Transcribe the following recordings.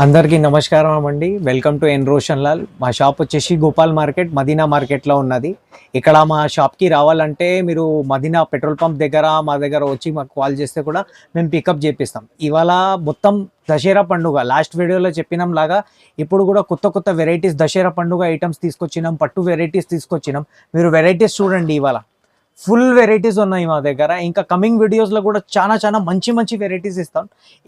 అందరికీ నమస్కారం అండి. వెల్కమ్ టు ఎన్ రోషన్ లాల్. మా షాప్ వచ్చేసి గోపాల్ మార్కెట్, మదీనా మార్కెట్లో ఉన్నది. ఇక్కడ మా షాప్కి రావాలంటే మీరు మదీనా పెట్రోల్ పంప్ దగ్గర మా దగ్గర వచ్చి మాకు కాల్ చేస్తే కూడా మేము పికప్ చేపిస్తాం. ఇవాళ మొత్తం దసరా పండుగ లాస్ట్ వీడియోలో చెప్పినాం లాగా ఇప్పుడు కూడా కొత్త కొత్త వెరైటీస్ దసరా పండుగ ఐటమ్స్ తీసుకొచ్చినాం, పట్టు వెరైటీస్ తీసుకొచ్చినాం. మీరు వెరైటీస్ చూడండి, ఇవాళ ఫుల్ వెరైటీస్ ఉన్నాయి మా దగ్గర. ఇంకా కమింగ్ వీడియోస్లో కూడా చాలా మంచి మంచి వెరైటీస్ ఇస్తాం.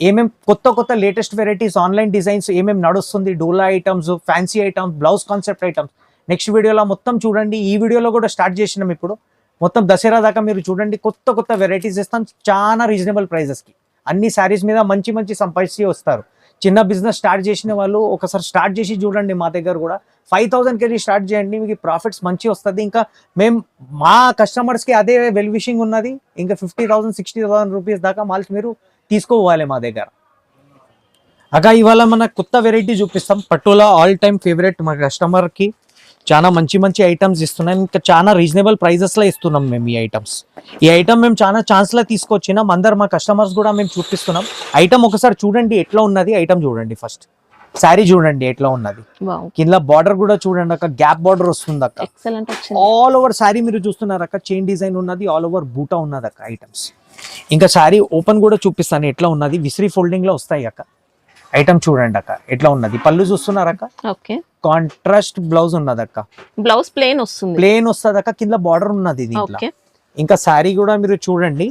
ఏమేం కొత్త లేటెస్ట్ వెరైటీస్, ఆన్లైన్ డిజైన్స్ ఏమేమి నడుస్తుంది, డోలా items, fancy items, blouse concept items next వీడియోలో మొత్తం చూడండి. ఈ వీడియోలో కూడా స్టార్ట్ చేసినాం. ఇప్పుడు మొత్తం దసరా దాకా మీరు చూడండి. కొత్త వెరైటీస్ ఇస్తాం చాలా రీజనబుల్ ప్రైజెస్కి. అన్ని శారీస్ మీద మంచి సంపాదించి వస్తారు. చిన్న బిజినెస్ స్టార్ట్ చేసిన వాళ్ళు ఒకసారి స్టార్ట్ చేసి చూడండి. మా దగ్గర కూడా 5,000 వెళ్ళి స్టార్ట్ చేయండి, మీకు ప్రాఫిట్స్ మంచి వస్తుంది. ఇంకా మేము మా కస్టమర్స్కి అదే వెల్ విషింగ్ ఉన్నది. ఇంకా 50,000 60,000 రూపీస్ దాకా మాల్స్ మీరు తీసుకోవాలి మా దగ్గర. ఇవాళ మన కొత్త వెరైటీ చూపిస్తాం. పట్టులో ఆల్ టైమ్ ఫేవరెట్ మా కస్టమర్కి చాలా మంచి ఐటమ్స్ ఇస్తున్నాం. ఇంకా చాలా రీజనబుల్ ప్రైజెస్లో ఇస్తున్నాం మేము ఈ ఐటమ్స్. ఈ ఐటమ్ మేము చాలా ఛాన్స్లో తీసుకొచ్చినాం. అందరు మా కస్టమర్స్ కూడా మేము చూపిస్తున్నాం. ఐటమ్ ఒకసారి చూడండి ఎట్లా ఉన్నది. ఐటమ్ చూడండి, ఫస్ట్ శారీ చూడండి ఎట్లా ఉన్నది. కింద బార్డర్ కూడా చూడండి అక్క, గ్యాప్ బార్డర్ వస్తుంది అక్క. ఆల్ ఓవర్ శారీ మీరు చూస్తున్నారు అక్క, చైన్ డిజైన్ ఉన్నది, ఆల్ ఓవర్ బూటా ఉన్నది అక్క ఐటమ్స్. ఇంకా శారీ ఓపెన్ కూడా చూపిస్తాను ఎట్లా ఉన్నది. విసిరి ఫోల్డింగ్ లో వస్తాయి అక్క. ఐటమ్ చూడండి అక్క ఎట్లా ఉన్నది. పళ్ళు చూస్తున్నారక్క, కాంట్రాస్ట్ బ్లౌజ్ ఉన్నది అక్క. బ్లౌజ్ ప్లేన్ వస్తుంది, ప్లేన్ వస్తుంది అక్క. కింద బార్డర్ ఉన్నది దీంట్లో. ఇంకా శారీ కూడా మీరు చూడండి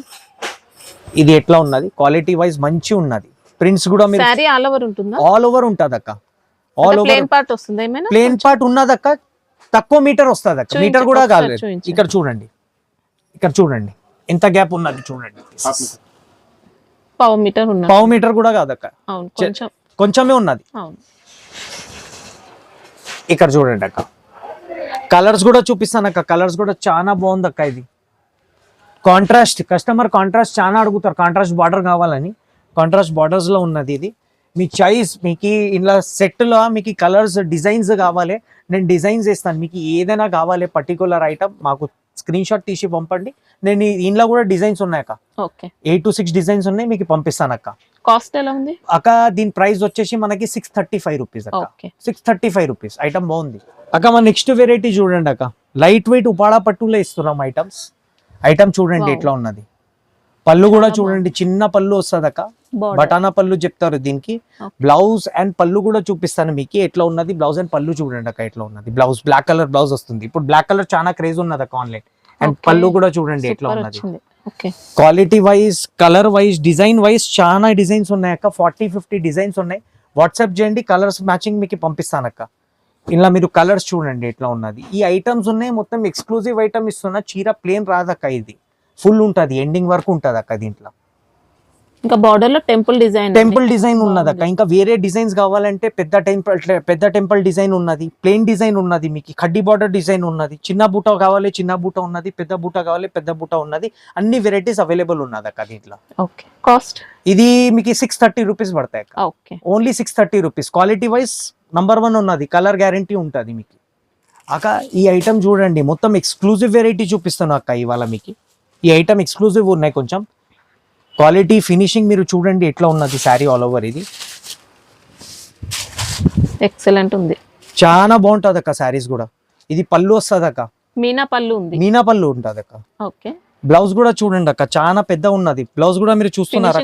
ఇది ఎట్లా ఉన్నది. క్వాలిటీ వైజ్ మంచి ఉన్నది. ప్రింట్స్ కూడా మీరు ఆల్ ఓవర్ ఉంటుందా? ఆల్ ఓవర్ ఉంటది అక్క. ఆల్ ఓవర్ ప్లేన్ పార్ట్ వస్తుంది, ప్లేన్ పార్ట్ ఉన్నది అక్క. తక్కువ మీటర్ వస్తుంది అక్క, మీటర్ కూడా కాలేదు. ఇక్కడ చూడండి, ఇక్కడ చూడండి ఎంత గ్యాప్ ఉన్నది చూడండి. పావు మీటర్ కూడా కాదక్క, కొంచెమే ఉన్నది. ఇక్కడ చూడండి అక్క, కలర్స్ కూడా చూపిస్తాను అక్క. కలర్స్ కూడా చాలా బాగుంది అక్క. ఇది కాంట్రాస్ట్, కస్టమర్ కాంట్రాస్ట్ చాలా అడుగుతారు. కాంట్రాస్ట్ బార్డర్ కావాలని కాంట్రాస్ట్ బార్డర్స్ లో ఉన్నది. ఇది మీ చాయిస్. మీకు ఇలా సెట్ లో మీకు కలర్స్ డిజైన్స్ కావాలి, నేను డిజైన్స్ ఇస్తాను. మీకు ఏదైనా కావాలి పర్టికులర్ ఐటమ్ మాకు స్క్రీన్ షాట్ తీసి పంపండి. నేను ఇంట్లో కూడా డిజైన్స్ ఉన్నాయి అక్క. 8 to 6 డిజైన్స్ ఉన్నాయి, మీకు పంపిస్తాను అక్క. కాస్ట్ ఎలా ఉంది అక్క? దీని ప్రైస్ వచ్చేసి మనకి 635 రూపీస్ అక్క. 635 రూపీస్. ఐటమ్ బాగుంది అక్క. మన నెక్స్ట్ వెరైటీ చూడండి అక్క, లైట్ వెయిట్ ఉపాడా పట్టులో ఇస్తున్నాం ఐటమ్స్. ఐటమ్ చూడండి ఎట్లా ఉన్నది. పళ్ళు కూడా చూడండి, చిన్న పళ్ళు వస్తుంది అక్క. బటానా పళ్ళు చెప్తారు దీనికి. బ్లౌజ్ అండ్ పళ్ళు కూడా చూపిస్తాను మీకు ఎట్లా ఉన్నది. బ్లౌజ్ అండ్ పళ్ళు చూడండి అక్క ఎట్లా ఉన్నది. బ్లౌజ్ బ్లాక్ కలర్ బ్లౌజ్ వస్తుంది. ఇప్పుడు బ్లాక్ కలర్ చాలా క్రేజ్ ఉన్నది అక్క ఆన్లైన్. అండ్ పళ్ళు కూడా చూడండి ఎట్లా ఉన్నది. Quality wise, colour wise, design wise చాలా డిజైన్స్ ఉన్నాయి అక్క. 40-50 డిజైన్స్ ఉన్నాయి. వాట్సాప్ చేయండి, కలర్స్ మ్యాచింగ్ మీకు పంపిస్తాను అక్క. ఇలా మీరు కలర్స్ చూడండి ఎట్లా ఉన్నది. ఈ ఐటమ్స్ ఉన్నాయి, మొత్తం ఎక్స్క్లూజివ్ ఐటమ్ ఇస్తున్నా. చీర ప్లేన్ రాదక్క, ఇది ఫుల్ ఉంటది, ఎండింగ్ వరకు ఉంటది అక్క. దీంట్లో ఇంకా బార్డర్ లో టెంపుల్ డిజైన్ ఉన్నది అక్క. ఇంకా వేరే డిజైన్స్ కావాలంటే పెద్ద టెంపుల్ డిజైన్ ఉన్నది, ప్లేన్ డిజైన్ ఉన్నది, మీకు కడ్డీ బార్డర్ డిజైన్ ఉన్నది. చిన్న బూట కావాలి చిన్న బూట ఉన్నది, పెద్ద బూట కావాలి పెద్ద బూట ఉన్నది. అన్ని వెరైటీస్ అవైలబుల్ ఉన్నది అక్క దీంట్లో. కాస్ట్ ఇది మీకు 630 రూపీస్ పడతాయి అక్క. Only 630 rupees. Quality wise number 1 ఉన్నది, కలర్ గ్యారంటీ ఉంటుంది మీకు అక్క. ఈ ఐటమ్ చూడండి, మొత్తం ఎక్స్క్లూజివ్ వెరైటీ చూపిస్తాను అక్క ఇవాళ మీకు. ఈ ఐటమ్ ఎక్స్క్లూజివ్ ఉన్నాయి కొంచెం. క్వాలిటీ ఫినిషింగ్ మీరు చూడండి ఎట్లా ఉన్నది. శారీ ఆల్ ఓవర్ ఇది ఎక్సలెంట్ ఉంది, చాలా బాగుంటది అక్క. శారీస్ కూడా ఇది పళ్ళు వస్తుంది అక్క. మీనా పళ్ళు ఉంది, మీనా పళ్ళు ఉంటది అక్క. బ్లౌజ్ కూడా చూడండి అక్క, చాలా పెద్ద ఉన్నది. బ్లౌజ్ కూడా మీరు చూస్తున్నారు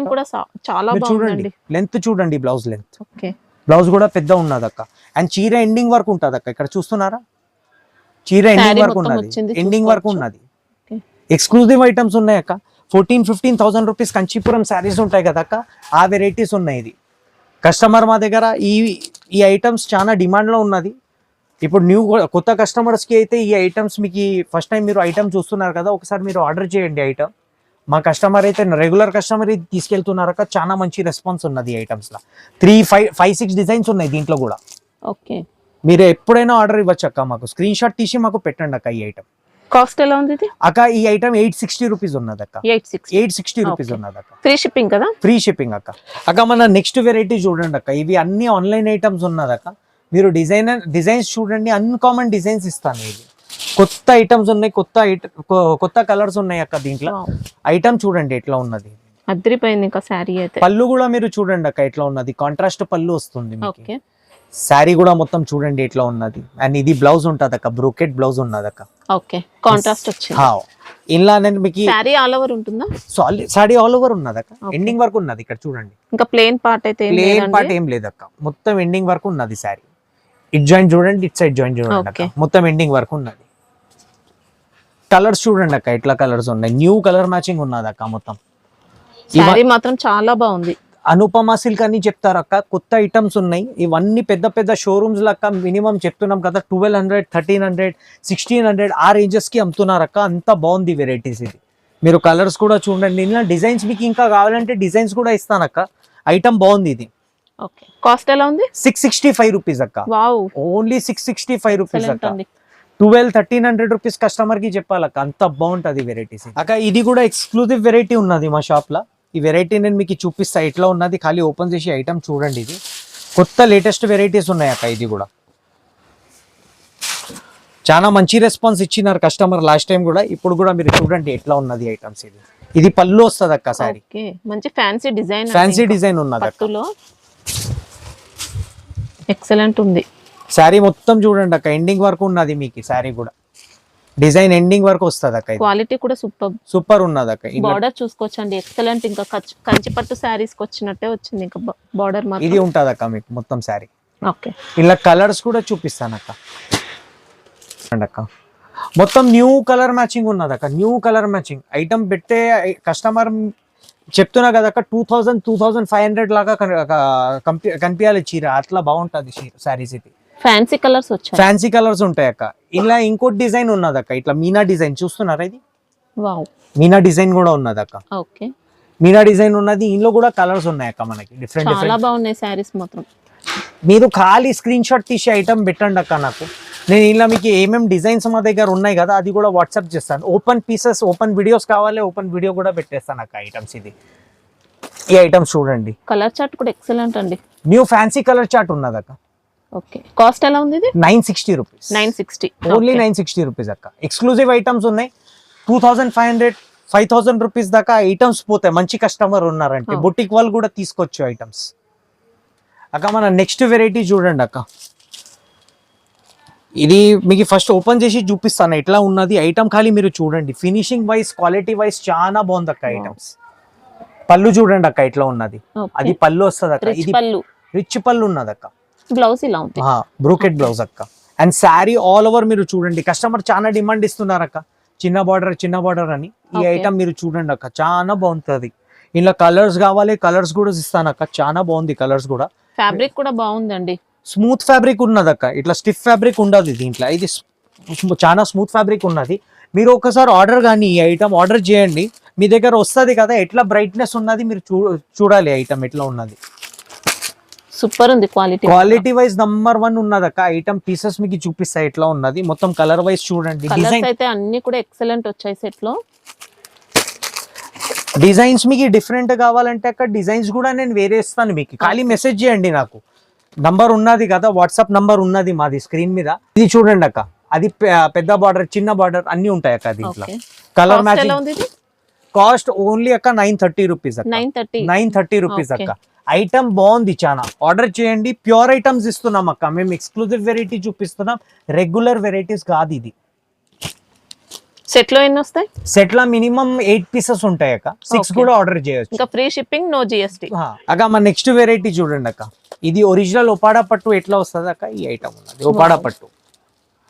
చూడండి, లెంత్ చూడండి, బ్లౌజ్ లెంత్. బ్లౌజ్ కూడా పెద్ద ఉన్నది అక్క. అండ్ చీర ఎండింగ్ వరకు ఉంటది అక్క. ఇక్కడ చూస్తున్నారా, చీర ఎండింగ్ వరకు ఉన్నది, ఎండింగ్ వరకు ఉన్నది. ఎక్స్క్లూజివ్ ఐటమ్స్ ఉన్నాయి అక్క. 14-15,000 రూపీస్ కంచీపురం శారీస్ ఉంటాయి కదా అక్క, ఆ వెరైటీస్ ఉన్నాయి. ఇది కస్టమర్ మా దగ్గర ఈ ఐటమ్స్ చాలా డిమాండ్లో ఉన్నది. ఇప్పుడు కొత్త కస్టమర్స్కి అయితే ఈ ఐటమ్స్ మీకు ఫస్ట్ టైం మీరు ఐటమ్ చూస్తున్నారు కదా, ఒకసారి మీరు ఆర్డర్ చేయండి ఐటమ్. మా కస్టమర్ అయితే రెగ్యులర్ కస్టమర్ తీసుకెళ్తున్నారు అక్క. చాలా మంచి రెస్పాన్స్ ఉన్నది ఈ ఐటమ్స్లో. 3-5-6 డిజైన్స్ ఉన్నాయి దీంట్లో కూడా. మీరు ఎప్పుడైనా ఆర్డర్ ఇవ్వచ్చు అక్క. మాకు స్క్రీన్ షాట్ తీసి మాకు పెట్టండి అక్క. ఈ ఐటమ్ కాస్ట్ ఎలా ఉంది అక్క? ఈ ఐటమ్ 860 రూపీస్ ఉన్నది అక్క. 860 రూపీస్ ఉన్నది అక్క. ఫ్రీ షిప్పింగ్ కదా? ఫ్రీ షిప్పింగ్ అక్క. అక్క మన నెక్స్ట్ వెరైటీ చూడండి అక్క. ఇవి అన్ని ఆన్లైన్ ఐటమ్స్ ఉన్నది అక్క. మీరు డిజైన్స్ చూడండి, అన్కామన్ డిజైన్స్ ఇస్తాను. ఇది కొత్త ఐటమ్స్ ఉన్నాయి, కొత్త కలర్స్ ఉన్నాయి అక్క దీంట్లో. ఐటమ్ చూడండి ఎట్లా ఉన్నది. అదిరిపోయింది ఇంకా శారీ అయితే. పళ్ళు కూడా మీరు చూడండి అక్క ఎట్లా ఉన్నది, కాంట్రాస్ట్ పళ్ళు వస్తుంది మీకు. ఓకే శారీ కూడా మొత్తం చూడండి ఎట్లా ఉన్నది. అండ్ ఇది బ్లౌజ్ ఉంటది అక్క, బ్రోకెట్ బ్లౌజ్ ఉన్నది అక్క. ఓకే కాంట్రాస్ట్ వచ్చింది. ఇలా నేను మీకు శారీ ఆల్ ఓవర్ ఉంటుందా? సారీ ఆల్ ఓవర్ ఉన్నది అక్క, Okay. ఎండింగ్ వరకు ఉన్నది. ఇక్కడ చూడండి ఇంకా ప్లేన్ పార్ట్ అయితే ఏం ప్లేన్ లేదండి. పార్ట్ ఏం లేదు అక్క, మొత్తం ఎండింగ్ వరకు ఉన్నది శారీ. ఇట్ జాయింట్ చూడండి, ఇట్ సైడ్ జాయింట్ చూడండి అక్క, Okay. మొత్తం ఎండింగ్ వరకు ఉన్నది. కలర్స్ చూడండి అక్క ఎట్లా కలర్స్ ఉన్నాయి, న్యూ కలర్ మ్యాచింగ్ ఉన్నది అక్క మొత్తం. శారీ మాత్రం చాలా బాగుంది. అనుపమ సిల్క్ అని చెప్తారు అక్క, కొత్త ఐటమ్స్ ఉన్నాయి ఇవన్నీ. పెద్ద పెద్ద షోరూమ్స్ లక్క మినిమం చెప్తున్నాం కదా 1200, 1300, 1600 ఆ రేంజెస్ కి అమ్ముతున్నారు అక్క. అంత బాగుంది వెరైటీస్ ఇది. మీరు కలర్స్ కూడా చూడండి, ఇలా డిజైన్స్ మీకు ఇంకా కావాలంటే డిజైన్స్ కూడా ఇస్తాను అక్క. ఐటమ్ బాగుంది ఇది. ఓకే కాస్ట్ ఎలా ఉంది? 665 రూపీస్ అక్క, వావ్ ఓన్లీ 665 రూపీస్ ఎక్సలెంట్ అక్క. అండి. 1200-1300 రూపీస్ కస్టమర్ కి చెప్పాలక్క, అంత బాగుంటది వెరైటీస్ అక్క. ఇది కూడా ఎక్స్క్లూజివ్ వెరైటీ ఉన్నది మా షాప్ లో. ఈ వెరైటీ నేను మీకు చూపిస్తా ఎట్లా ఉన్నది, ఖాళీ ఓపెన్ చేసి ఐటమ్ చూడండి. ఇది కొత్త లేటెస్ట్ వెరైటీస్ ఉన్నాయి అక్క. ఇది కూడా చాలా మంచి రెస్పాన్స్ ఇచ్చినారు కస్టమర్ లాస్ట్ టైం కూడా, ఇప్పుడు కూడా మీరు చూడండి ఎట్లా ఉన్నది ఐటమ్స్. ఇది పళ్ళు వస్తుంది అక్క సారీ, ఓకే మంచి ఫ్యాన్సీ డిజైన్. ఫ్యాన్సీ డిజైన్ ఉన్నది అక్క. పట్టులో ఎక్సలెంట్ ఉంది. శారీ మొత్తం చూడండి అక్క, ఎండింగ్ వరకు ఉన్నది మీకు శారీ కూడా. డిజైన్ ఎండింగ్ వరకు వస్తుంది అక్క. క్వాలిటీ కూడా సూపర్ సూపర్ ఉన్నది అక్క. బార్డర్ చూసుకోవచ్చండి, ఎక్సలెంట్. ఇంకా కంచి పట్టు శారీస్ కి వచ్చినట్టే వచ్చింది. ఇంకా బార్డర్ మాత్రం ఇది ఉంటది అక్క మీకు మొత్తం శారీ. ఓకే ఇలా కలర్స్ కూడా చూపిస్తాను అక్క. అక్క మొత్తం న్యూ కలర్ మ్యాచింగ్ ఉన్నది అక్క, న్యూ కలర్ మ్యాచింగ్ ఐటమ్ పెట్టే కస్టమర్ చెప్తున్నా కదా అక్క. 2000-2500 లాగా కనిపించాలి చీర, అట్లా బాగుంటది శారీస్. ఇది ఫ్యాన్సీ కలర్స్ వచ్చాయి, ఫ్యాన్సీ కలర్స్ ఉంటాయి అక్క. ఇలా ఇంకోటి డిజైన్ ఉన్నది అక్క, ఇట్లా మీనా డిజైన్ చూస్తున్నారా? ఇది వావ్ మీనా డిజైన్ కూడా ఉన్నది అక్క. ఓకే మీనా డిజైన్ ఉన్నది, ఇందులో కూడా కలర్స్ ఉన్నాయి అక్క మనకి డిఫరెంట్ చాలా డిఫరెంట్. బాగున్నాయి శారీస్ మాత్రం. మీరు ఖాళీ స్క్రీన్ షాట్ తీసి ఐటమ్ పెట్టండి అక్క నాకు. నేను ఇలా మీకు ఏమేమి డిజైన్స్ మా దగ్గర ఉన్నాయి కదా అది కూడా వాట్సాప్ చేస్తాను. ఓపెన్ పీసెస్, ఓపెన్ వీడియోస్ కావాలి, ఓపెన్ వీడియో కూడా పెట్టేస్తాను అక్క ఐటమ్స్. ఇది ఈ ఐటమ్స్ చూడండి, కలర్ చార్ట్ కూడా ఎక్సలెంట్ అండి. న్యూ ఫ్యాన్సీ కలర్ చార్ట్ ఉన్నది అక్క. ఓకే కాస్ట్ ఎలా ఉంది ఇది? 960 రూపీస్, 960 ఓన్లీ 960 రూపీస్ అక్క. ఎక్స్క్లూజివ్ ఐటమ్స్ ఉన్నాయి. 2500-5000 రూపీస్ దాకా ఐటమ్స్ పోతాయి. మంచి కస్టమర్ ఉన్నారంటే బొటిక్ వాళ్ళు కూడా తీసుకోవచ్చు ఐటమ్స్ అక్క. మన నెక్స్ట్ వెరైటీ చూడండి అక్క. ఇది మీకు ఫస్ట్ ఓపెన్ చేసి చూపిస్తాను ఎట్లా ఉన్నది ఐటమ్. ఖాళీ మీరు చూడండి, ఫినిషింగ్ వైజ్ క్వాలిటీ వైజ్ చాలా బాగుంది అక్క ఐటమ్స్. పళ్ళు చూడండి అక్క ఎట్లా ఉన్నది, అది పళ్ళు వస్తుంది అక్క. ఇది పళ్ళు రిచ్ పళ్ళు ఉన్నది అక్క. బ్లౌజ్ ఇలా ఉంది, బ్రోకెట్ బ్లౌజ్ అక్క. అండ్ శారీ ఆల్ ఓవర్ మీరు చూడండి, కస్టమర్ చాలా డిమాండ్ ఇస్తున్నారు అక్క, చిన్న బార్డర్ అని. ఈ ఐటమ్ మీరు చూడండి అక్క, చాలా బాగుంటది. ఇలా కలర్స్ కావాలి, కలర్స్ కూడా ఇస్తాను అక్క. చాలా బాగుంది కలర్స్ కూడా. ఫ్యాబ్రిక్ కూడా బాగుందండి, స్మూత్ ఫ్యాబ్రిక్ ఉన్నది అక్క, ఇట్లా స్టిఫ్ ఫ్యాబ్రిక్ ఉండదు దీంట్లో. ఇది చాలా స్మూత్ ఫ్యాబ్రిక్ ఉన్నది. మీరు ఒకసారి ఆర్డర్ కానీ ఈ ఐటమ్ ఆర్డర్ చేయండి, మీ దగ్గర వస్తుంది కదా ఎట్లా బ్రైట్నెస్ ఉన్నది మీరు చూడాలి ఐటమ్ ఎట్లా ఉన్నది. సూపర్ ఉంది క్వాలిటీ, క్వాలిటీ వైజ్ నంబర్ 1 ఉన్నది అక్క. ఐటమ్ పీసెస్ మీకు చూపిస్తా ఎట్లా ఉన్నది. మొత్తం కలర్ వైజ్ చూడండి, డిజైన్ అయితే అన్ని కూడా ఎక్సలెంట్ వచ్చాయి సెట్ లో. డిజైన్స్ మీకు డిఫరెంట్ కావాలంటే అక్క డిజైన్స్ కూడా నేను వేరే ఇస్తాను మీకు. ఖాళీ మెసేజ్ చేయండి నాకు, నంబర్ ఉన్నది కదా వాట్సాప్ నంబర్ ఉన్నది మాది స్క్రీన్ మీద. ఇది చూడండి అక్క, అది పెద్ద బార్డర్, చిన్న బార్డర్ అన్ని ఉంటాయి అక్క దీంట్లో. Colour matching. కాస్ట్ ఓన్లీ అక్క 930 రూపీస్ అక్క. 930 రూపీస్ అక్క. ఐటమ్ బాగుంది చాలా, ఆర్డర్ చేయండి. ప్యూర్ ఐటమ్స్ ఇస్తున్నాం అక్క మేము, ఎక్స్క్లూజివ్ వెరైటీ చూపిస్తున్నాం, రెగ్యులర్ వెరైటీస్ కాదు ఇది. సెట్ లో ఎన్ని వస్తాయి? సెట్ లో మినిమం 8 పీసెస్ ఉంటాయి అక్క, 6 కూడా ఆర్డర్ చేయొచ్చు. ఇంకా ఫ్రీ షిప్పింగ్, నో జిఎస్టీ అక్క. మా నెక్స్ట్ వెరైటీ చూడండి అక్క, ఇది ఒరిజినల్ ఒపాడా పట్టు ఎట్లా వస్తుంది అక్క. ఈ ఐటమ్ ఉన్నది ఒపాడా పట్టు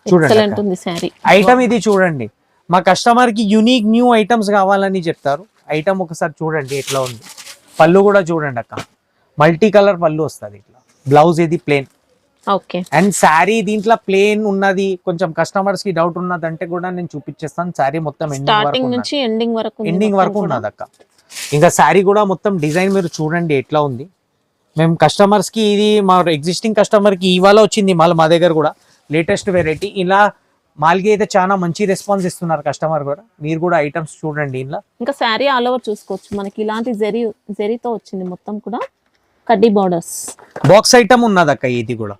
చూడండి ఐటమ్. ఇది చూడండి, మా కస్టమర్ కి యూనిక్ న్యూ ఐటమ్స్ కావాలని చెప్తారు. ఐటమ్ ఒకసారి చూడండి ఎట్లా ఉంది. పళ్ళు కూడా చూడండి అక్క, మల్టీ కలర్ పళ్ళు వస్తుంది ఇట్లా. బ్లౌజ్ ఇది ప్లేన్. ఓకే. అండ్ శారీ దీంట్లో ప్లేన్ ఉన్నది. కొంచెం కస్టమర్స్ కి డౌట్ ఉన్నదంటే కూడా నేను చూపించేస్తాను. శారీ మొత్తం ఎండింగ్ వరకు ఉన్నది అక్క. ఇంకా శారీ కూడా మొత్తం డిజైన్ మీరు చూడండి ఎట్లా ఉంది. మేము కస్టమర్స్ కి, ఇది మా ఎగ్జిస్టింగ్ కస్టమర్ కి ఇవాళ వచ్చింది మాల్ మా దగ్గర కూడా లేటెస్ట్ వెరైటీ. ఇలా మాల్కి అయితే చాలా మంచి రెస్పాన్స్ ఇస్తున్నారు కస్టమర్ కూడా. మీరు కూడా ఐటమ్స్ చూడండి ఇలా. ఇంకా శారీ ఆల్ ఓవర్ చూసుకోవచ్చు. మనకి ఇలాంటి జరీతో వచ్చింది మొత్తం కూడా, కడ్డీ బార్డర్స్. బాక్స్ ఐటమ్ ఉన్నది అక్క. ఇది కూడా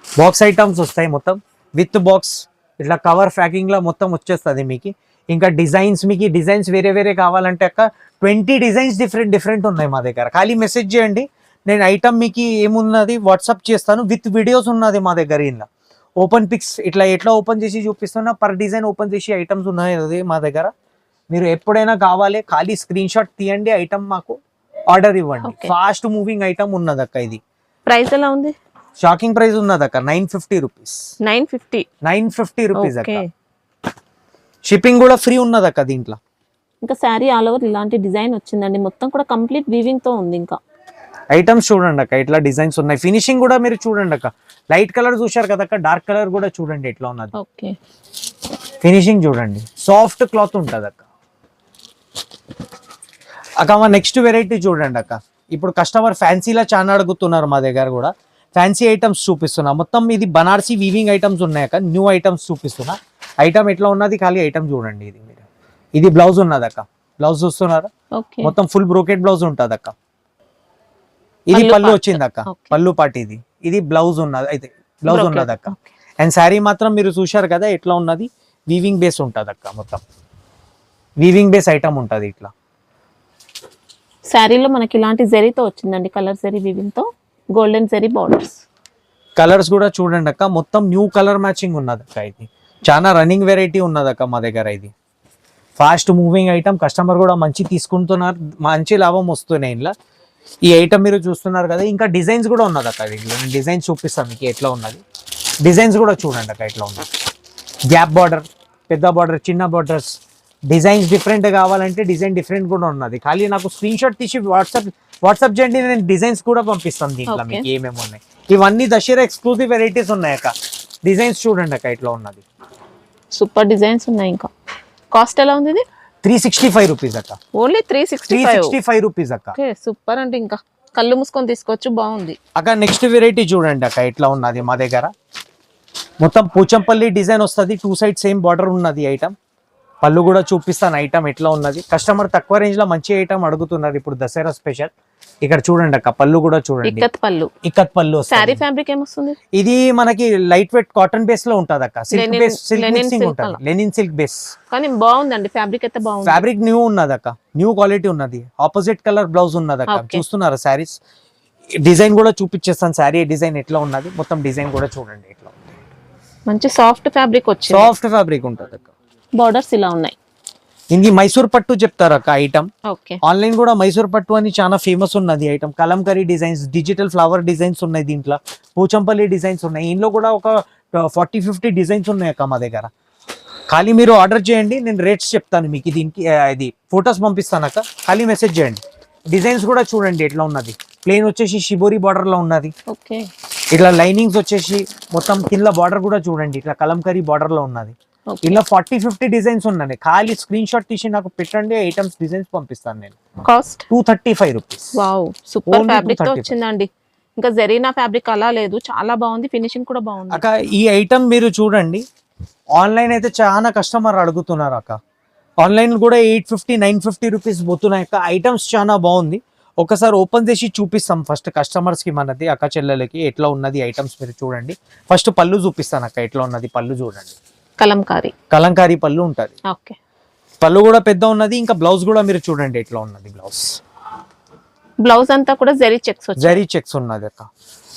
బాక్స్ ఐటమ్స్ వస్తాయి మొత్తం విత్ బాక్స్. ఇట్లా కవర్ ప్యాకింగ్ లో మొత్తం వచ్చేస్తుంది మీకు. ఇంకా డిజైన్స్, మీకు ఈ డిజైన్స్ వేరే వేరే కావాలంటే అక్క 20 డిజైన్స్ డిఫరెంట్ ఉన్నాయి మా దగ్గర. ఖాళీ మెసేజ్ చేయండి, నేను ఐటమ్ మీకు ఏమున్నది వాట్సాప్ చేస్తాను, విత్ వీడియోస్ ఉన్నది మా దగ్గర. ఇలా ఓపెన్ పిక్స్ ఇట్లా ఎట్లా ఓపెన్ చేసి చూపిస్తున్నా, పర్ డిజైన్ ఓపెన్ చేసి ఐటమ్స్ ఉన్నాయి మా దగ్గర. మీరు ఎప్పుడైనా కావాలి ఖాళీ స్క్రీన్ షాట్ తీయండి, ఐటమ్ మాకు ఆర్డర్ ఇవ్వండి. ఫాస్ట్ మూవింగ్ ఐటమ్ ఉన్నది అక్క. ఇది ప్రైస్ ఎలా ఉంది? షాకింగ్ ప్రైస్ ఉన్నది అక్క, 950 రూపీస్. 950 రూపీస్ అక్క. షిప్పింగ్ కూడా ఫ్రీ ఉన్నది అక్క దీంట్లో. ఇంకా శారీ ఆల్ ఓవర్ ఇలాంటి డిజైన్ వచ్చిందండి, మొత్తం కూడా కంప్లీట్ వీవింగ్ తో ఉంది. ఇంకా ఐటమ్స్ చూడండి అక్క, ఇట్లా డిజైన్స్ ఉన్నాయి. ఫినిషింగ్ కూడా మీరు చూడండి అక్క, లైట్ కలర్ చూశారు కదా అక్క, డార్క్ కలర్ కూడా చూడండి ఎట్లా ఉన్నది. ఓకే, ఫినిషింగ్ చూడండి, సాఫ్ట్ క్లాత్ ఉంటుంది అక్క. అక్క మా నెక్స్ట్ వెరైటీ చూడండి అక్క. ఇప్పుడు కస్టమర్ ఫ్యాన్సీలా చాలా అడుగుతున్నారు, మా దగ్గర కూడా ఫ్యాన్సీ ఐటమ్స్ చూపిస్తున్నా. మొత్తం ఇది బనార్సీ వీవింగ్ ఐటమ్స్ ఉన్నాయి అక్క, న్యూ ఐటమ్స్ చూపిస్తున్నా. ఐటమ్ ఎట్లా ఉన్నది ఖాళీ ఐటమ్ చూడండి. ఇది మీరు ఇది బ్లౌజ్ ఉన్నది అక్క, బ్లౌజ్ చూస్తున్నారా, మొత్తం ఫుల్ బ్రోకెట్ బ్లౌజ్ ఉంటుంది అక్క. ఇది పళ్ళు వచ్చింది అక్క, పళ్ళు పాటి. ఇది బ్లౌజ్ ఉన్నది, అయితే బ్లౌజ్ ఉన్నది అక్క. అండ్ శారీ మాత్రం మీరు చూశారు కదా ఎట్లా ఉన్నది, వీవింగ్ బేస్ ఉంటుంది అక్క. మొత్తం వీవింగ్ బేస్ ఐటమ్ ఉంటుంది ఇట్లా. శారీలో మనకి ఇలాంటి జరీతో వచ్చిందండి, కలర్ జరీ వీవింగ్ తో, గోల్డెన్ జరీ బార్డర్స్. కలర్స్ కూడా చూడండి అక్క, మొత్తం న్యూ కలర్ మ్యాచింగ్ ఉన్నది అక్క. ఇది చాలా రన్నింగ్ వెరైటీ ఉన్నది అక్క మా దగ్గర. ఇది ఫాస్ట్ మూవింగ్ ఐటమ్, కస్టమర్ కూడా మంచి తీసుకుంటున్నారు, మంచి లాభం వస్తున్నాయి ఇంట్లో. ఈ ఐటమ్ మీరు చూస్తున్నారు కదా, ఇంకా డిజైన్స్ కూడా ఉన్నది అక్క. దీంట్లో నేను డిజైన్స్ చూపిస్తాను మీకు ఎట్లా ఉన్నది. డిజైన్స్ కూడా చూడండి అక్క ఎట్లా ఉన్నది. గ్యాప్ బార్డర్, పెద్ద బార్డర్, చిన్న బార్డర్స్, డిజైన్స్ డిఫరెంట్ కావాలంటే డిజైన్ డిఫరెంట్ కూడా ఉన్నది. ఖాళీ నాకు స్క్రీన్ షాట్ తీసి వాట్సాప్ చేయండి, నేను డిజైన్స్ కూడా పంపిస్తాను దీంట్లో మీకు ఏమేమి ఉన్నాయి. ఇవన్నీ దసరా ఎక్స్క్లూజివ్ వెరైటీస్ ఉన్నాయి అక్క. డిజైన్స్ చూడండి అక్క ఎట్లా ఉన్నది, సూపర్ డిజైన్స్ ఉన్నాయి. ఇంకా కాస్ట్ ఎలా ఉంది? ఇది 365 రూపీస్ అక్క. ఓన్లీ 365 రూపీస్ అక్క. సూపర్ అంటే ఇంకా కళ్ళు మూసుకొని తీసుకోవచ్చు, బాగుంది అక్క. నెక్స్ట్ వెరైటీ చూడండి అక్క ఎట్లా ఉన్నది మా దగ్గర. మొత్తం పోచంపల్లి డిజైన్ వస్తుంది, 2 సైడ్ సేమ్ బార్డర్ ఉన్నది ఐటమ్. పళ్ళు కూడా చూపిస్తాను ఐటమ్ ఎట్లా ఉన్నది. కస్టమర్ తక్కువ రేంజ్ లో మంచి ఐటమ్ అడుగుతున్నారు ఇప్పుడు దసరా స్పెషల్. ఇక్కడ చూడండి అక్క, పళ్ళు కూడా చూడండి, ఇక్కత్ పళ్ళు. సారీ ఫ్యాబ్రిక్ ఏమొస్తుంది? ఇది మనకి లైట్ వెయిట్ కాటన్ బేస్ లో ఉంటది అక్క, సిల్క్ బేస్, సిల్క్ మిక్సింగ్ ఉంటది, లెనిన్ సిల్క్ బేస్. కానీ బాగుందండి ఫ్యాబ్రిక్ అయితే బాగుంది. ఫ్యాబ్రిక్ న్యూ ఉన్నది అక్క, న్యూ క్వాలిటీ ఉన్నది. ఆపోజిట్ కలర్ బ్లౌజ్ ఉన్నది అక్క. చూస్తున్నారా శారీస్ డిజైన్ కూడా చూపించేస్తాను, శారీ డిజైన్ ఎట్లా ఉన్నది, మొత్తం డిజైన్ కూడా చూడండి ఎట్లా ఉంది. మంచి సాఫ్ట్ ఫ్యాబ్రిక్ వచ్చింది, సాఫ్ట్ ఫ్యాబ్రిక్ ఉంటది అక్క. బోర్డర్స్ ఇలా ఉన్నాయి. ఇది మైసూర్ పట్టు చెప్తారు అక్క ఐటమ్. ఓకే, ఆన్లైన్ కూడా మైసూర్ పట్టు అని చాలా ఫేమస్ ఉన్నది item. Kalamkari designs, digital flower designs ఉన్నాయి దీంట్లో, పోచంపల్లి డిజైన్స్ ఉన్నాయి. ఇందులో కూడా ఒక 40-50 డిజైన్స్ ఉన్నాయి అక్క మా దగ్గర. ఖాళీ మీరు ఆర్డర్ చేయండి, నేను రేట్స్ చెప్తాను మీకు. దీనికి ఇది ఫొటోస్ పంపిస్తాను అక్క, ఖాళీ మెసేజ్ చేయండి. డిజైన్స్ కూడా చూడండి ఎట్లా ఉన్నది. ప్లేన్ వచ్చేసి షిబోరి బార్డర్ లో ఉన్నది. ఓకే, ఇట్లా లైనింగ్స్ వచ్చేసి మొత్తం కింద బార్డర్ కూడా చూడండి ఇట్లా కలంకరీ బార్డర్ లో ఉన్నది. ఇలా 40-50 డిజైన్స్ ఉన్నాయి. ఖాళీ స్క్రీన్ షాట్ తీసి నాకు పెట్టండి, ఐటమ్స్ డిజైన్స్ పంపిస్తాను నేను. Cost 235 rupees. Wow, super fabric తో వచ్చిందండి. ఇంకా జరీనా ఫ్యాబ్రిక్ అలా లేదు, చాలా బాగుంది, ఫినిషింగ్ కూడా బాగుంది అక్క. ఈ ఐటమ్ మీరు చూడండి, ఆన్లైన్ అయితే చాలా కస్టమర్ అడుగుతున్నారు అక్క. ఆన్లైన్ కూడా 850-950 రూపీస్ పోతున్నాయి అక్క. ఐటమ్స్ చాలా బాగుంది. ఒకసారి ఓపెన్ చేసి చూపిస్తాం ఫస్ట్ కస్టమర్స్ కి, మనది అక్క చెల్లెలకి ఎట్లా ఉన్నది ఐటమ్స్ మీరు చూడండి. ఫస్ట్ పళ్ళు చూపిస్తాను అక్క ఎట్లా ఉన్నది. పళ్ళు చూడండి, కలంకారీ పళ్ళు ఉంటది. ఓకే, పళ్ళు కూడా పెద్ద ఉన్నది. ఇంకా బ్లౌజ్ కూడా మీరు చూడండి ఎట్లా ఉన్నది. బ్లౌజ్ అంతా కూడా జరీ చెక్స్ ఉన్నది అక్క.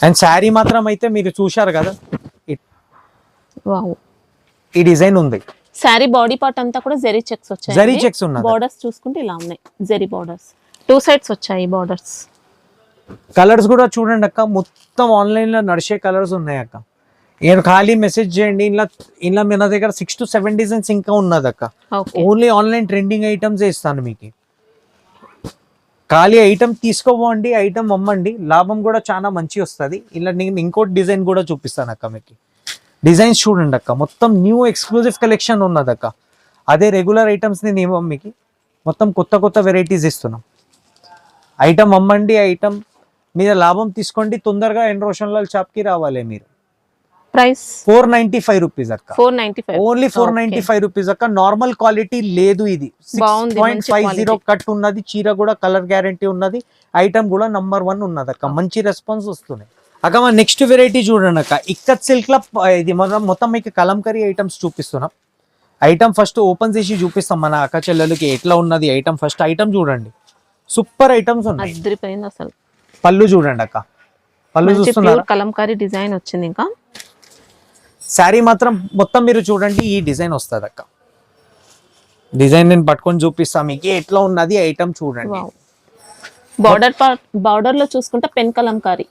అండ్ శారీ మాత్రం అయితే మీరు చూశారు కదా, వావ్, ఈ డిజైన్ ఉంది. శారీ బాడీ పార్ట్ అంతా కూడా జరీ చెక్స్ వచ్చాయి. జరీ చెక్స్ ఉన్నది. బోర్డర్స్ చూసుకుంటే ఇలా ఉన్నాయి, జరీ బోర్డర్స్ 2 సైడ్స్ వచ్చాయి బోర్డర్స్. కలర్స్ కూడా చూడండి అక్క, మొత్తం ఆన్లైన్ లో నడిచే కలర్స్ ఉన్నాయి అక్క. నేను ఖాళీ మెసేజ్ చేయండి. ఇలా మన దగ్గర 6 to 7 డిజైన్స్ ఇంకా ఉన్నది అక్క. ఓన్లీ ఆన్లైన్ ట్రెండింగ్ ఐటమ్స్ ఇస్తాను మీకు. ఖాళీ ఐటమ్ తీసుకోపోండి, ఐటమ్ అమ్మండి, లాభం కూడా చాలా మంచి వస్తుంది. ఇలా నేను ఇంకోటి డిజైన్ కూడా చూపిస్తాను అక్క మీకు. డిజైన్స్ చూడండి అక్క, మొత్తం న్యూ ఎక్స్క్లూజివ్ కలెక్షన్ ఉన్నది అక్క. అదే రెగ్యులర్ ఐటమ్స్ నేను ఏమో మీకు మొత్తం కొత్త వెరైటీస్ ఇస్తున్నాం. ఐటమ్ అమ్మండి, ఐటమ్ మీద లాభం తీసుకోండి. తొందరగా ఎన్రోషన్ లాల్ షాప్ కి రావాలి మీరు. ప్రైస్ 495 రూపీస్ అక్క. 495, ఓన్లీ 495 రూపీస్ అక్క. నార్మల్ క్వాలిటీ లేదు, ఇది 6.50 కట్ ఉన్నది. చీర కూడా కలర్ గ్యారంటీ ఉన్నది. ఐటమ్ కూడా నంబర్ 1 ఉన్నది అక్క. మంచి రెస్పాన్స్ వస్తుంది అక్క. మా నెక్స్ట్ వెరైటీ చూడండి అక్క, ఇక్కత్ సిల్క్ లా ఇది మొత్తం మీకు కలంకరీ ఐటమ్స్ చూపిస్తున్నాం. ఐటమ్ ఫస్ట్ ఓపెన్ చేసి చూపిస్తాం మన అక్క చెల్లెలకి ఎట్లా ఉన్నది ఐటమ్. ఫస్ట్ ఐటమ్ చూడండి, సూపర్ ఐటమ్స్ ఉన్నాయి. అదిరిపోయింది అసలు. పళ్ళు చూడండి అక్క, పళ్ళు చూస్తున్నారు, కలంకారీ డిజైన్ వచ్చింది. ఇంకా శారీ మాత్రం మొత్తం మీరు చూడండి ఈ డిజైన్ వస్తుంది అక్క. డిజైన్ నేను పట్టుకొని చూపిస్తాను మీకు ఎట్లా ఉన్నది ఐటమ్ చూడండి. బార్డర్ లో చూసుకుంటే పెన్ కలంకారీ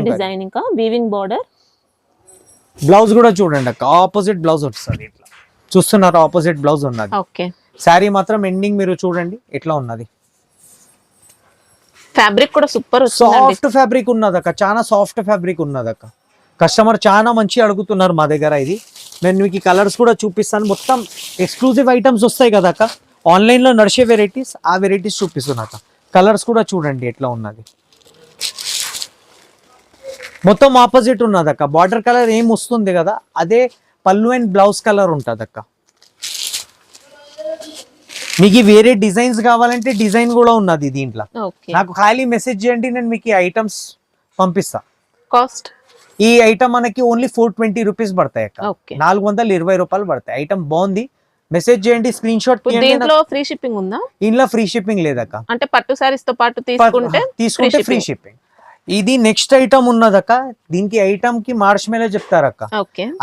డిజైన్, ఇంకా వీవింగ్ బార్డర్. బ్లౌజ్ కూడా చూడండి అక్క, ఆపోజిట్ బ్లౌజ్ వస్తుంది ఇట్లా చూస్తున్నారు, ఆపోజిట్ బ్లౌజ్ ఉన్నది. ఓకే, శారీ మాత్రం ఎండింగ్ మీరు చూడండి ఎట్లా ఉన్నది. ఫ్యాబ్రిక్ కూడా సూపర్, సాఫ్ట్ ఫ్యాబ్రిక్ ఉన్నది అక్క, చాలా సాఫ్ట్ ఫ్యాబ్రిక్ ఉన్నది అక్క. కస్టమర్ చాలా మంచి అడుగుతున్నారు మా దగ్గర. ఇది నేను మీకు కలర్స్ కూడా చూపిస్తాను. మొత్తం ఎక్స్క్లూజివ్ ఐటమ్స్ వస్తాయి కదా అక్క, ఆన్లైన్ లో నడిచే వెరైటీస్, ఆ వెరైటీస్ చూపిస్తున్నా అక్క. కలర్స్ కూడా చూడండి ఎట్లా ఉన్నది. మొత్తం ఆపోజిట్ ఉన్నది అక్క. బార్డర్ కలర్ ఏం వస్తుంది కదా అదే పళ్ళు అండ్ బ్లౌజ్ కలర్ ఉంటుంది అక్క. మీకు వేరే డిజైన్స్ కావాలంటే డిజైన్ కూడా ఉన్నది దీంట్లో. నాకు ఖాళీ మెసేజ్ చేయండి, నేను మీకు ఐటమ్స్ పంపిస్తా. కాస్ట్ ఈ ఐటమ్ మనకి ఓన్లీ 420 రూపీస్ పడతాయి అక్క, 420 రూపాయలు పడతాయి. ఐటమ్ బాగుంది, మెసేజ్ చేయండి, స్క్రీన్ షాట్. దీంట్లో ఫ్రీ షిప్పింగ్ ఉందా? ఇంట్లో ఫ్రీ షిప్పింగ్ లేదక్క, అంటే పట్టు సారీస్ తో పాటు తీసుకుంటే ఫ్రీ షిప్పింగ్. ఇది నెక్స్ట్ ఐటమ్ ఉన్నదక్క. దీనికి ఐటమ్ కి మార్చ్ మేలో చెప్తారక్క.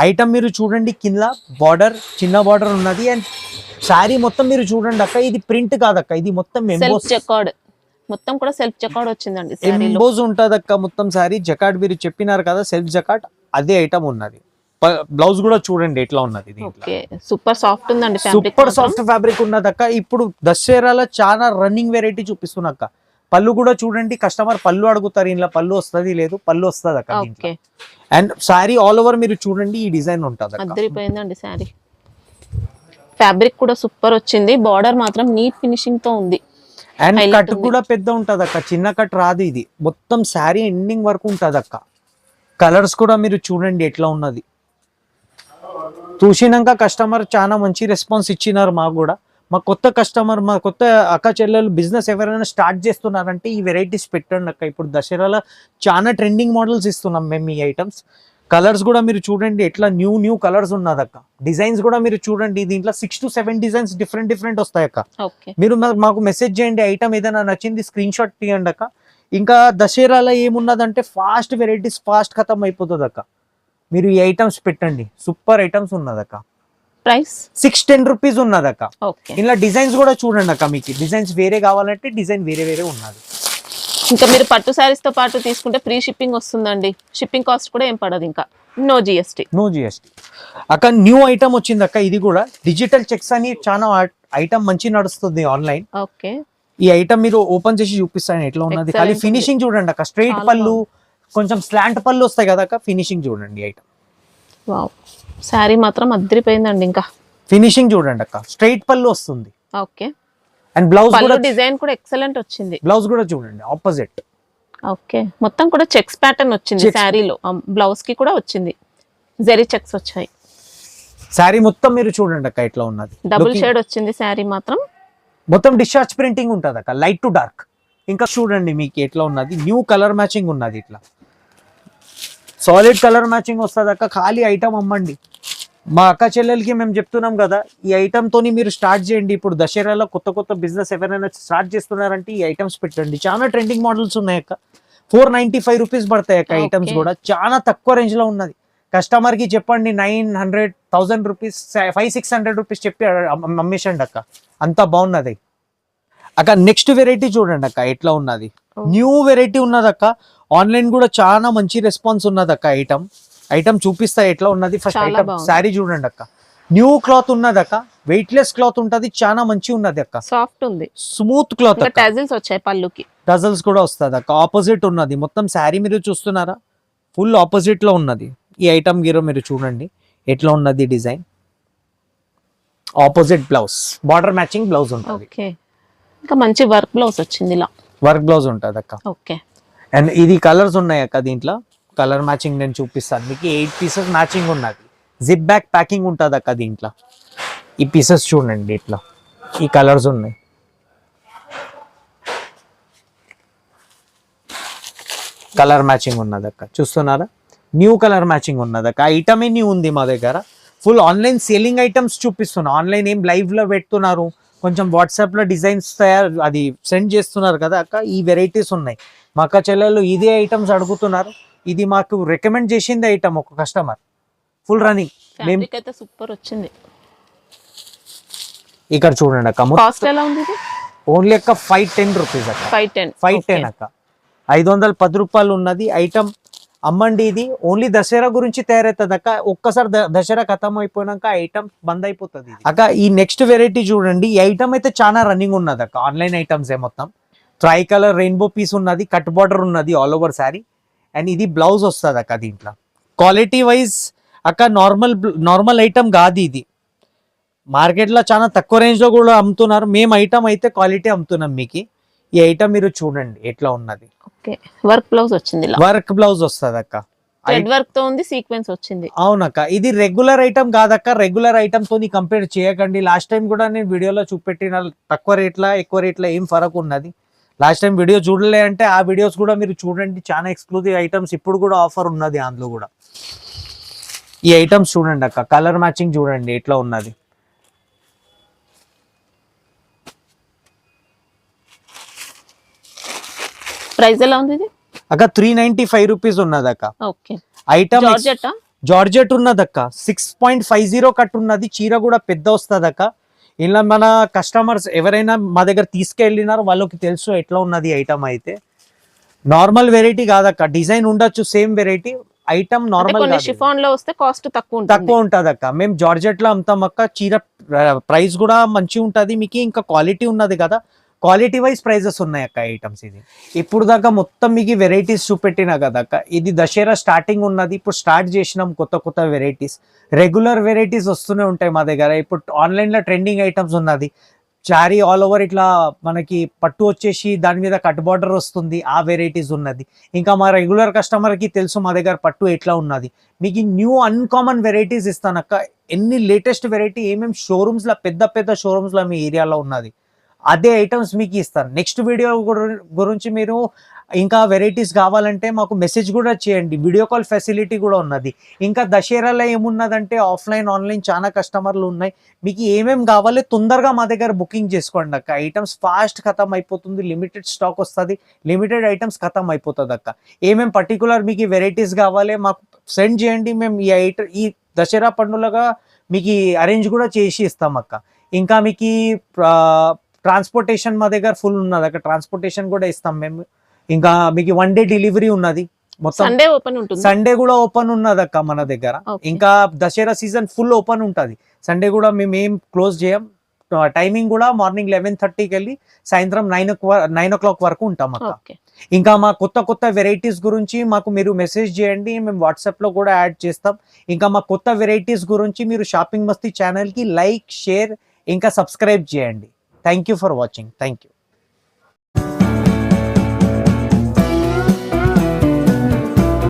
ఐటమ్ మీరు చూడండి, కింద బార్డర్ చిన్న బార్డర్ ఉన్నది అండ్ శారీ మొత్తం మీరు చూడండి అక్క. ఇది ప్రింట్ కాదక్క, ఇది మొత్తం మొత్తం కూడా సెల్ఫ్ జకార్డ్ వచ్చిందండి. ఎంబోజ్ ఉంటది అక్క మొత్తం శారీ. జకార్డ్ మీరు చెప్పినారు కదా, సెల్ఫ్ జకార్డ్, అదే ఐటమ్ ఉన్నది. బ్లౌజ్ కూడా చూడండి ఎట్లా ఉన్నది. సూపర్ సాఫ్ట్ ఉందండి, సూపర్ సాఫ్ట్ ఫ్యాబ్రిక్ ఉన్నది అక్క. ఇప్పుడు దసరాలో చాలా రన్నింగ్ వెరైటీ చూపిస్తున్నా అక్క. పళ్ళు కూడా చూడండి, కస్టమర్ పళ్ళు అడుగుతారు, ఇంట్లో పళ్ళు వస్తుంది లేదు, పళ్ళు వస్తుంది అక్క. అండ్ శారీ ఆల్ ఓవర్ మీరు చూడండి ఈ డిజైన్ ఉంటుంది. అదిరిపోయిందండి శారీ. ఫ్యాబ్రిక్ కూడా సూపర్ వచ్చింది. బార్డర్ మాత్రం నీట్ ఫినిషింగ్ తో ఉంది. అండ్ కట్ కూడా పెద్ద ఉంటది అక్క, చిన్న కట్ రాదు. ఇది మొత్తం శారీ ఎండింగ్ వరకు ఉంటది అక్క. కలర్స్ కూడా మీరు చూడండి ఎట్లా ఉన్నది. చూసినాక కస్టమర్ చాలా మంచి రెస్పాన్స్ ఇచ్చినారు మాకు కూడా. మా కొత్త కస్టమర్, మా కొత్త అక్క చెల్లెలు బిజినెస్ ఎవరైనా స్టార్ట్ చేస్తున్నారంటే ఈ వెరైటీస్ పెట్టండి అక్క. ఇప్పుడు దసరాలో చాలా ట్రెండింగ్ మోడల్స్ ఇస్తున్నాం మేము ఈ ఐటమ్స్. కలర్స్ కూడా మీరు చూడండి ఎట్లా న్యూ కలర్స్ ఉన్నది అక్క. డిజైన్స్ కూడా మీరు చూడండి, దీంట్లో 6 to 7 డిజైన్స్ డిఫరెంట్ వస్తాయి అక్క. మీరు మాకు మెసేజ్ చేయండి, ఐటమ్ ఏదైనా నచ్చింది స్క్రీన్ షాట్ తీయండి అక్క. ఇంకా దసరాలో ఏమున్నదంటే ఫాస్ట్ వెరైటీస్ ఫాస్ట్ ఖతం అయిపోతుంది అక్క. మీరు ఈ ఐటమ్స్ పెట్టండి, సూపర్ ఐటమ్స్ ఉన్నదక్క. ప్రైస్ 610 రూపీస్ ఉన్నదక్క. ఇలా డిజైన్స్ కూడా చూడండి అక్క. మీకు డిజైన్స్ వేరే కావాలంటే డిజైన్ వేరే ఉన్నది. ఇంకా మీరు పట్టు శారీస్ తో పాటు తీసుకుంటే ఫ్రీ షిప్పింగ్ వస్తుందండి. షిప్పింగ్ కాస్ట్ కూడా ఏం పడదు. ఇంకా నో జిఎస్టీ అక్క. న్యూ ఐటమ్ వచ్చింది అక్క. ఇది కూడా డిజిటల్ చెక్స్ అని చాలా ఐటమ్ మంచి నడుస్తుంది ఆన్లైన్. ఓకే, ఈ ఐటమ్ మీరు ఓపెన్ చేసి చూపిస్తాను ఎట్లా ఉన్నది. ఖాళీ ఫినిషింగ్ చూడండి అక్క. స్ట్రైట్ పళ్ళు, కొంచెం స్లాంట్ పళ్ళు వస్తాయి కదా అక్క. ఫినిషింగ్ చూడండి ఐటమ్. వావ్, శారీ మాత్రం అదిరిపోయిందండి. ఇంకా ఫినిషింగ్ చూడండి అక్క, స్ట్రైట్ పళ్ళు వస్తుంది. ఓకే, అండ్ బ్లౌజ్ కూడా డిజైన్ కూడా ఎక్సలెంట్ వచ్చింది. బ్లౌజ్ కూడా చూడండి ఆపోజిట్. ఓకే, మొత్తం కూడా చెక్స్ ప్యాటర్న్ వచ్చింది శారీలో. బ్లౌజ్ కి కూడా వచ్చింది, జెరీ చెక్స్ వచ్చాయి. శారీ మొత్తం మీరు చూడండి అక్క ఎట్లా ఉన్నది. డబుల్ షేడ్ వచ్చింది శారీ మాత్రం. మొత్తం డిశ్చార్జ్ ప్రింటింగ్ ఉంటుంది అక్క, లైట్ టు డార్క్. ఇంకా చూడండి మీకు ఎట్లా ఉన్నది. న్యూ కలర్ మ్యాచింగ్ ఉన్నది. ఇట్లా సాలిడ్ కలర్ మ్యాచింగ్ వస్తుంది అక్క. ఖాళీ ఐటమ్ అమ్మండి. మా అక్క చెల్లెలకి మేము చెప్తున్నాం కదా, ఈ ఐటమ్ తోని మీరు స్టార్ట్ చేయండి. ఇప్పుడు దసరాలో కొత్త బిజినెస్ ఎవరైనా స్టార్ట్ చేస్తున్నారంటే ఈ ఐటమ్స్ పెట్టండి. చాలా ట్రెండింగ్ మోడల్స్ ఉన్నాయి అక్క. 495 రూపీస్ పడతాయి అక్క. ఐటమ్స్ కూడా చాలా తక్కువ రేంజ్ లో ఉన్నది. కస్టమర్ కి చెప్పండి 900, 1000 రూపీస్, 500-600 రూపీస్ చెప్పి అమ్మేసండి అక్క. అంత బాగున్నది అక్క. నెక్స్ట్ వెరైటీ చూడండి అక్క ఎట్లా ఉన్నది. న్యూ వెరైటీ ఉన్నది అక్క. ఆన్లైన్ కూడా చాలా మంచి రెస్పాన్స్ ఉన్నది అక్క. ఐటమ్ చూపిస్తా ఎట్లా ఉన్నది. ఫస్ట్ ఐటమ్ శారీ చూడండి అక్క. న్యూ క్లాత్ ఉన్నది అక్క. వెయిట్ లెస్ క్లాత్ ఉంటది, చాలా మంచి ఉన్నది అక్క. సాఫ్ట్ ఉంది, స్మూత్ క్లాత్. టజల్స్ వచ్చాయి పళ్ళుకి. టజల్స్ కూడా వస్తుంది అక్క. ఆపోజిట్ ఉన్నది మొత్తం శారీ. మీరు చూస్తున్నారా, ఫుల్ ఆపోజిట్ లో ఉన్నది. ఈ ఐటమ్ గీరో మీరు చూడండి ఎట్లా ఉన్నది design. Opposite blouse, border matching blouse ఉంటుంది. ఇంకా మంచి వర్క్ బ్లౌజ్ వచ్చింది. ఇలా వర్క్ బ్లౌజ్ ఉంటుంది అక్క. ఓకే, అండ్ ఇది కలర్స్ ఉన్నాయి అక్క. దీంట్లో కలర్ మ్యాచింగ్ నేను చూపిస్తాను మీకు. 8 పీసెస్ మ్యాచింగ్ ఉన్నది. జిప్ బ్యాక్ ప్యాకింగ్ ఉంటుంది అక్క దీంట్లో. ఈ పీసెస్ చూడండి ఇట్లా, ఈ కలర్స్ ఉన్నాయి. కలర్ మ్యాచింగ్ ఉన్నది అక్క, చూస్తున్నారా. న్యూ కలర్ మ్యాచింగ్ ఉన్నది అక్క. ఐటమే న్యూ ఉంది మా దగ్గర. ఫుల్ ఆన్లైన్ సేలింగ్ ఐటమ్స్ చూపిస్తున్నా. ఆన్లైన్ ఏం లైవ్ లో పెడుతున్నారు, కొంచెం వాట్సాప్ లో డిజైన్స్ అది సెండ్ చేస్తున్నారు కదా అక్క. ఈ వెరైటీస్ ఉన్నాయి. మా అక్క చెల్లెలు ఇదే ఐటమ్స్ అడుగుతున్నారు. ఇది మాకు రికమెండ్ చేసింది ఐటమ్ ఒక కస్టమర్. Full running. ఫ్యాబ్రిక్ అయితే సూపర్ వచ్చింది. ఇక్కడ చూడండి అక్క, కాస్ట్ ఎలా ఉంది ఇది? ఓన్లీ అక్క 510 రూపీస్ అక్క. 510 అక్క. 510 రూపాయలు ఉన్నది ఐటమ్. అమ్మండి. ఇది ఓన్లీ దసరా గురించి తయారవుతుంది అక్క. ఒక్కసారి దసరా ఖతం అయిపోయినాక ఐటమ్ బంద్ అయిపోతుంది అక్క. ఈ నెక్స్ట్ వెరైటీ చూడండి. ఈ ఐటమ్ అయితే చాలా రన్నింగ్ ఉన్నది అక్క. ఆన్లైన్ ఐటమ్స్ ఏ మొత్తం. ట్రై కలర్ రెయిన్బో పీస్ ఉన్నది, కట్ బార్డర్ ఉన్నది ఆల్ ఓవర్ శారీ. అండ్ ఇది బ్లౌజ్ వస్తుంది అక్క. దీంట్లో క్వాలిటీ వైజ్ అక్క నార్మల్ ఐటమ్ కాదు ఇది. మార్కెట్లో చాలా తక్కువ రేంజ్లో కూడా అమ్ముతున్నారు. మేము ఐటమ్ అయితే క్వాలిటీ అమ్ముతున్నాం మీకు. ఈ ఐటమ్ మీరు చూడండి ఎట్లా ఉన్నది. ఓకే, వర్క్ బ్లౌజ్ వచ్చింది. వర్క్ బ్లౌజ్ వస్తుంది అక్క. థ్రెడ్ వర్క్ తో ఉంది, సీక్వెన్స్ వచ్చింది. అవునక్క. ఇది రెగ్యులర్ ఐటమ్ కాదక్క. రెగ్యులర్ ఐటమ్ తో కంపేర్ చేయకండి. లాస్ట్ టైం కూడా నేను వీడియోలో చూపెట్టిన తక్కువ రేట్ల ఎక్కువ రేట్ల ఏం ఫరక్ ఉన్నది. లాస్ట్ టైం వీడియో చూడలే అంటే ఆ వీడియోస్ కూడా మీరు చూడండి. చాలా ఎక్స్క్లూజివ్ ఐటమ్స్ ఇప్పుడు కూడా ఆఫర్ ఉన్నది అందులో కూడా. ఈ ఐటమ్స్ చూడండి అక్క. కలర్ మ్యాచింగ్ చూడండి ఎట్లా ఉన్నది. ప్రైస్ ఎలా ఉంది ఇది అక్క? 395 రూపీస్ ఉన్నది అక్క. ఓకే. ఐటమ్ జార్జెట్ జార్జెట్ ఉన్నది అక్క. 6.50 కట్ ఉన్నది. చీర కూడా పెద్ద వస్తుంది అక్క. ఇలా మన కస్టమర్స్ ఎవరైనా మా దగ్గర తీసుకెళ్ళినారో వాళ్ళకి తెలుసు ఎట్లా ఉన్నది ఐటమ్. అయితే నార్మల్ వెరైటీ కాదక్క. డిజైన్ ఉండొచ్చు same variety, item normal chiffon లో వస్తే కాస్ట్ తక్కువ ఉంటది అక్క. మేము జార్జెట్ లో అమ్ముతాం అక్క. చీర ప్రైస్ కూడా మంచిగా ఉంటది మీకు. ఇంకా క్వాలిటీ ఉన్నది కదా, క్వాలిటీ వైజ్ ప్రైజెస్ ఉన్నాయి అక్క ఐటమ్స్. ఇది ఇప్పుడు దాకా మొత్తం మీకు వెరైటీస్ చూపెట్టినా కదా అక్క. ఇది దసరా స్టార్టింగ్ ఉన్నది. ఇప్పుడు స్టార్ట్ చేసినాం కొత్త వెరైటీస్. రెగ్యులర్ వెరైటీస్ వస్తూనే ఉంటాయి మా దగ్గర. ఇప్పుడు ఆన్లైన్లో ట్రెండింగ్ ఐటమ్స్ ఉన్నది. చారీ ఆల్ ఓవర్ ఇట్లా మనకి పట్టు వచ్చేసి దాని మీద కట్ బార్డర్ వస్తుంది. ఆ వెరైటీస్ ఉన్నది. ఇంకా మా రెగ్యులర్ కస్టమర్కి తెలుసు మా దగ్గర పట్టు ఎట్లా ఉన్నది. మీకు న్యూ అన్కామన్ వెరైటీస్ ఇస్తానక్క. ఎన్ని లేటెస్ట్ వెరైటీ ఏమేమి షోరూమ్స్లో పెద్ద షోరూమ్స్లో మీ ఏరియాలో ఉన్నది అదే ఐటమ్స్ మీకు ఇస్తాను. నెక్స్ట్ వీడియో గురించి మీరు ఇంకా వెరైటీస్ కావాలంటే మాకు మెసేజ్ కూడా చేయండి. వీడియో కాల్ ఫెసిలిటీ కూడా ఉన్నది. ఇంకా దసరాలో ఏమున్నదంటే ఆఫ్లైన్ ఆన్లైన్ చాలా కస్టమర్లు ఉన్నాయి. మీకు ఏమేమి కావాలి తొందరగా మా దగ్గర బుకింగ్ చేసుకోండి అక్క. ఐటమ్స్ ఫాస్ట్ ఖతం అయిపోతుంది. లిమిటెడ్ స్టాక్ వస్తుంది. లిమిటెడ్ ఐటమ్స్ ఖతం అయిపోతుంది అక్క. ఏమేమి పర్టికులర్ మీకు వెరైటీస్ కావాలి మాకు సెండ్ చేయండి. మేము ఈ దసరా పండుగగా మీకు అరేంజ్ కూడా చేసి ఇస్తాం అక్క. ఇంకా మీకు ట్రాన్స్పోర్టేషన్ మా దగ్గర ఫుల్ ఉన్నది అక్కడ. ట్రాన్స్పోర్టేషన్ కూడా ఇస్తాం మేము. ఇంకా మీకు 1 డే డెలివరీ ఉన్నది. మొత్తం సండే ఓపెన్ ఉంటుంది. సండే కూడా ఓపెన్ ఉన్నది అక్క మన దగ్గర. ఇంకా దసరా సీజన్ ఫుల్ ఓపెన్ ఉంటుంది. సండే కూడా మేము ఏం క్లోజ్ చేయం. టైమింగ్ కూడా మార్నింగ్ 11:30కి వెళ్ళి సాయంత్రం 9 o'clock వరకు ఉంటాం అక్క. ఇంకా మా కొత్త వెరైటీస్ గురించి మాకు మీరు మెసేజ్ చేయండి. మేము వాట్సాప్లో కూడా యాడ్ చేస్తాం. ఇంకా మా కొత్త వెరైటీస్ గురించి మీరు షాపింగ్ మస్తీ ఛానల్కి లైక్, షేర్ ఇంకా సబ్స్క్రైబ్ చేయండి. Thank you for watching. Thank you.